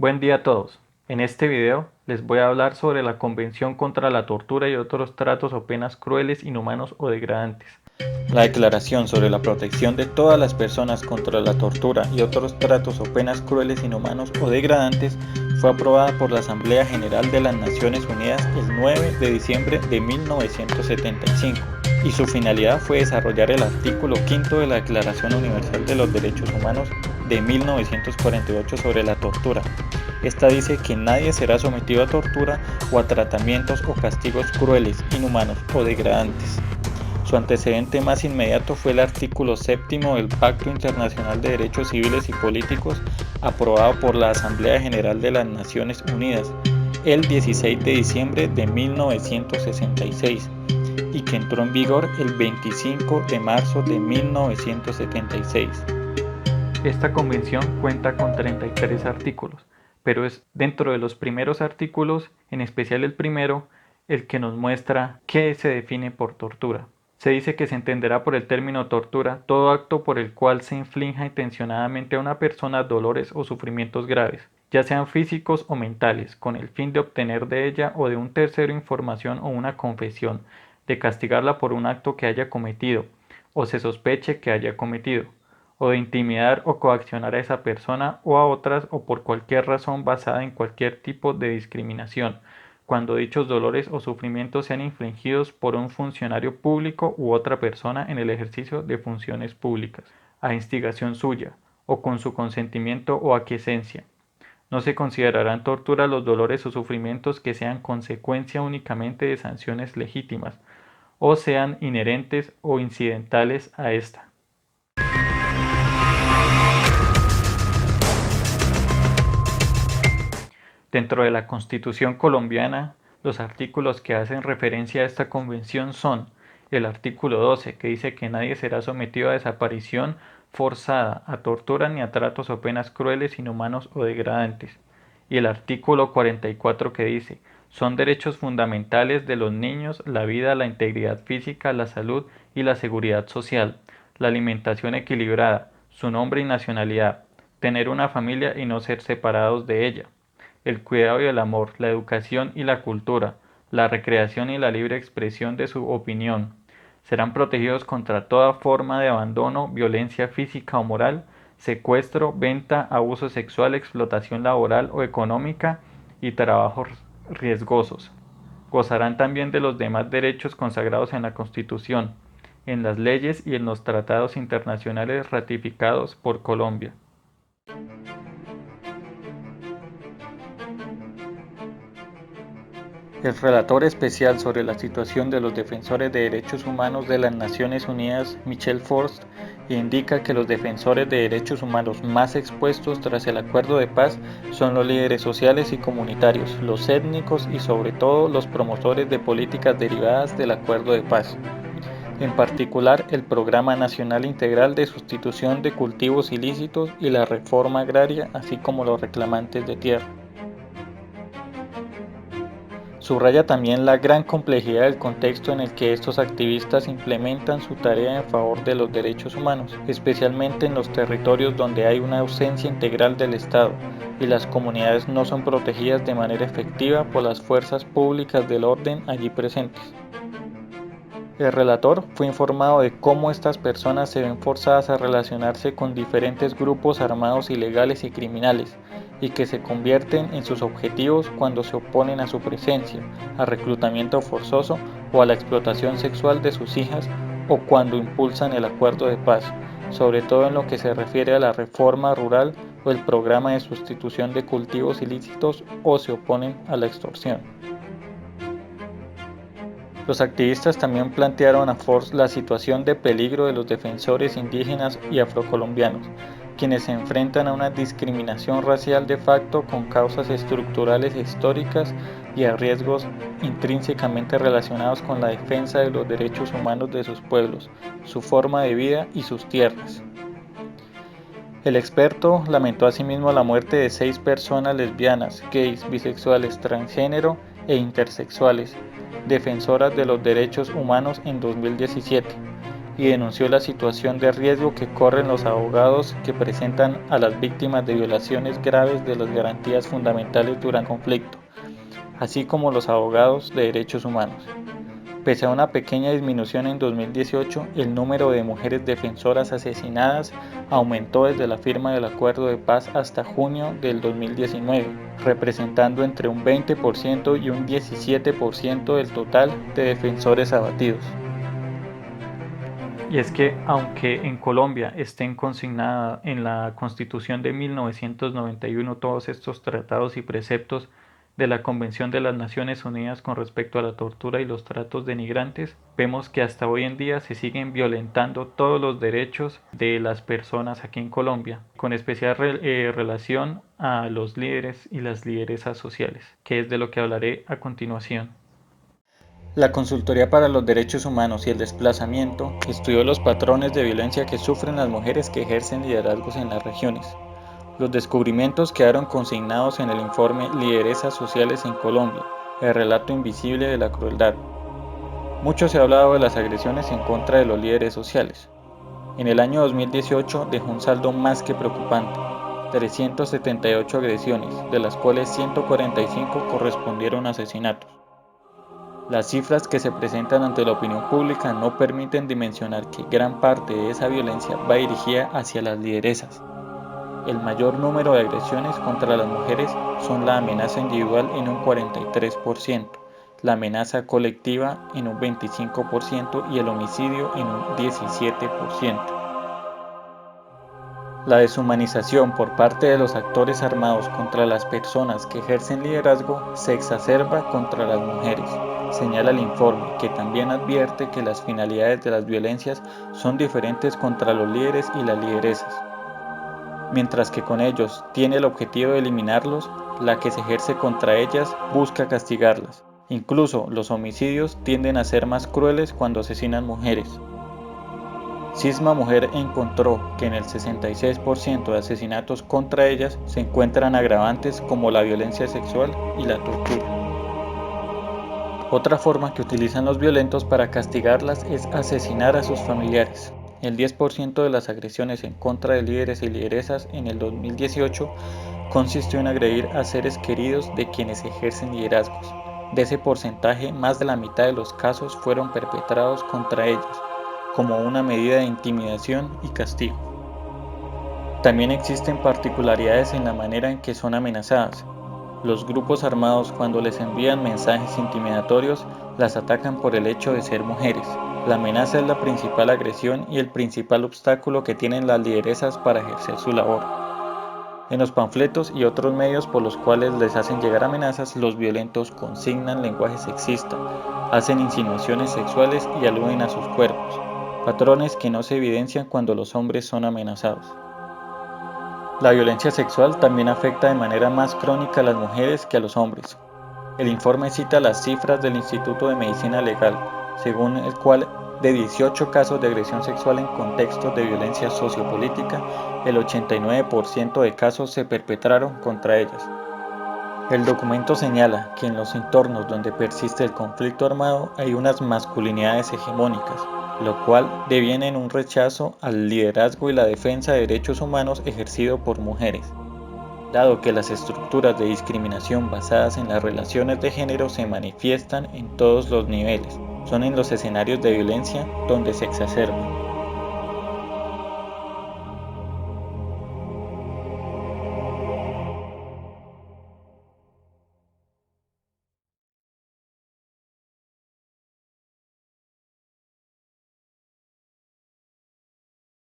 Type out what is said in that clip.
Buen día a todos. En este video les voy a hablar sobre la Convención contra la Tortura y otros tratos o penas crueles, inhumanos o degradantes. La Declaración sobre la protección de todas las personas contra la tortura y otros tratos o penas crueles, inhumanos o degradantes fue aprobada por la Asamblea General de las Naciones Unidas el 9 de diciembre de 1975 y su finalidad fue desarrollar el artículo 5 de la Declaración Universal de los Derechos Humanos de 1948 sobre la tortura. Esta dice que nadie será sometido a tortura o a tratamientos o castigos crueles, inhumanos o degradantes. Su antecedente más inmediato fue el artículo 7 del Pacto Internacional de Derechos Civiles y Políticos, aprobado por la Asamblea General de las Naciones Unidas el 16 de diciembre de 1966 y que entró en vigor el 25 de marzo de 1976. Esta convención cuenta con 33 artículos, pero es dentro de los primeros artículos, en especial el primero, el que nos muestra qué se define por tortura. Se dice que se entenderá por el término tortura todo acto por el cual se inflinja intencionadamente a una persona dolores o sufrimientos graves, ya sean físicos o mentales, con el fin de obtener de ella o de un tercero información o una confesión, de castigarla por un acto que haya cometido, o se sospeche que haya cometido, o de intimidar o coaccionar a esa persona o a otras o por cualquier razón basada en cualquier tipo de discriminación, cuando dichos dolores o sufrimientos sean infligidos por un funcionario público u otra persona en el ejercicio de funciones públicas, a instigación suya, o con su consentimiento o aquiescencia. No se considerarán tortura los dolores o sufrimientos que sean consecuencia únicamente de sanciones legítimas, o sean inherentes o incidentales a esta. Dentro de la Constitución colombiana, los artículos que hacen referencia a esta convención son el artículo 12, que dice que nadie será sometido a desaparición forzada, a tortura ni a tratos o penas crueles, inhumanos o degradantes, y el artículo 44, que dice son derechos fundamentales de los niños la vida, la integridad física, la salud y la seguridad social, la alimentación equilibrada, su nombre y nacionalidad, tener una familia y no ser separados de ella, el cuidado y el amor, la educación y la cultura, la recreación y la libre expresión de su opinión. Serán protegidos contra toda forma de abandono, violencia física o moral, secuestro, venta, abuso sexual, explotación laboral o económica y trabajos riesgosos. Gozarán también de los demás derechos consagrados en la Constitución, en las leyes y en los tratados internacionales ratificados por Colombia. El relator especial sobre la situación de los defensores de derechos humanos de las Naciones Unidas, Michel Forst, indica que los defensores de derechos humanos más expuestos tras el acuerdo de paz son los líderes sociales y comunitarios, los étnicos y sobre todo los promotores de políticas derivadas del acuerdo de paz. En particular, el Programa Nacional Integral de Sustitución de Cultivos Ilícitos y la Reforma Agraria, así como los reclamantes de tierra. Subraya también la gran complejidad del contexto en el que estos activistas implementan su tarea en favor de los derechos humanos, especialmente en los territorios donde hay una ausencia integral del Estado y las comunidades no son protegidas de manera efectiva por las fuerzas públicas del orden allí presentes. El relator fue informado de cómo estas personas se ven forzadas a relacionarse con diferentes grupos armados ilegales y criminales, y que se convierten en sus objetivos cuando se oponen a su presencia, al reclutamiento forzoso o a la explotación sexual de sus hijas o cuando impulsan el acuerdo de paz, sobre todo en lo que se refiere a la reforma rural o el programa de sustitución de cultivos ilícitos o se oponen a la extorsión. Los activistas también plantearon a Forst la situación de peligro de los defensores indígenas y afrocolombianos, quienes se enfrentan a una discriminación racial de facto con causas estructurales e históricas y a riesgos intrínsecamente relacionados con la defensa de los derechos humanos de sus pueblos, su forma de vida y sus tierras. El experto lamentó asimismo la muerte de 6 personas lesbianas, gays, bisexuales, transgénero e intersexuales, defensoras de los derechos humanos en 2017, y denunció la situación de riesgo que corren los abogados que presentan a las víctimas de violaciones graves de las garantías fundamentales durante el conflicto, así como los abogados de derechos humanos. Pese a una pequeña disminución en 2018, el número de mujeres defensoras asesinadas aumentó desde la firma del acuerdo de paz hasta junio del 2019, representando entre un 20% y un 17% del total de defensores abatidos. Y es que, aunque en Colombia estén consignados en la Constitución de 1991 todos estos tratados y preceptos de la Convención de las Naciones Unidas con respecto a la tortura y los tratos denigrantes, vemos que hasta hoy en día se siguen violentando todos los derechos de las personas aquí en Colombia, con especial relación a los líderes y las lideresas sociales, que es de lo que hablaré a continuación. La Consultoría para los Derechos Humanos y el Desplazamiento estudió los patrones de violencia que sufren las mujeres que ejercen liderazgos en las regiones. Los descubrimientos quedaron consignados en el informe Lideresas Sociales en Colombia, el relato invisible de la crueldad. Mucho se ha hablado de las agresiones en contra de los líderes sociales. En el año 2018 dejó un saldo más que preocupante, 378 agresiones, de las cuales 145 correspondieron a asesinatos. Las cifras que se presentan ante la opinión pública no permiten dimensionar que gran parte de esa violencia va dirigida hacia las lideresas. El mayor número de agresiones contra las mujeres son la amenaza individual en un 43%, la amenaza colectiva en un 25% y el homicidio en un 17%. La deshumanización por parte de los actores armados contra las personas que ejercen liderazgo se exacerba contra las mujeres, señala el informe, que también advierte que las finalidades de las violencias son diferentes contra los líderes y las lideresas. Mientras que con ellos tiene el objetivo de eliminarlos, la que se ejerce contra ellas busca castigarlas. Incluso los homicidios tienden a ser más crueles cuando asesinan mujeres. Cisma Mujer encontró que en el 66% de asesinatos contra ellas se encuentran agravantes como la violencia sexual y la tortura. Otra forma que utilizan los violentos para castigarlas es asesinar a sus familiares. El 10% de las agresiones en contra de líderes y lideresas en el 2018 consistió en agredir a seres queridos de quienes ejercen liderazgos. De ese porcentaje, más de la mitad de los casos fueron perpetrados contra ellos, como una medida de intimidación y castigo. También existen particularidades en la manera en que son amenazadas. Los grupos armados, cuando les envían mensajes intimidatorios, las atacan por el hecho de ser mujeres. La amenaza es la principal agresión y el principal obstáculo que tienen las lideresas para ejercer su labor. En los panfletos y otros medios por los cuales les hacen llegar amenazas, los violentos consignan lenguaje sexista, hacen insinuaciones sexuales y aluden a sus cuerpos, patrones que no se evidencian cuando los hombres son amenazados. La violencia sexual también afecta de manera más crónica a las mujeres que a los hombres. El informe cita las cifras del Instituto de Medicina Legal, según el cual de 18 casos de agresión sexual en contextos de violencia sociopolítica, el 89% de casos se perpetraron contra ellas. El documento señala que en los entornos donde persiste el conflicto armado hay unas masculinidades hegemónicas, lo cual deviene en un rechazo al liderazgo y la defensa de derechos humanos ejercido por mujeres, dado que las estructuras de discriminación basadas en las relaciones de género se manifiestan en todos los niveles. Son en los escenarios de violencia donde se exacerban.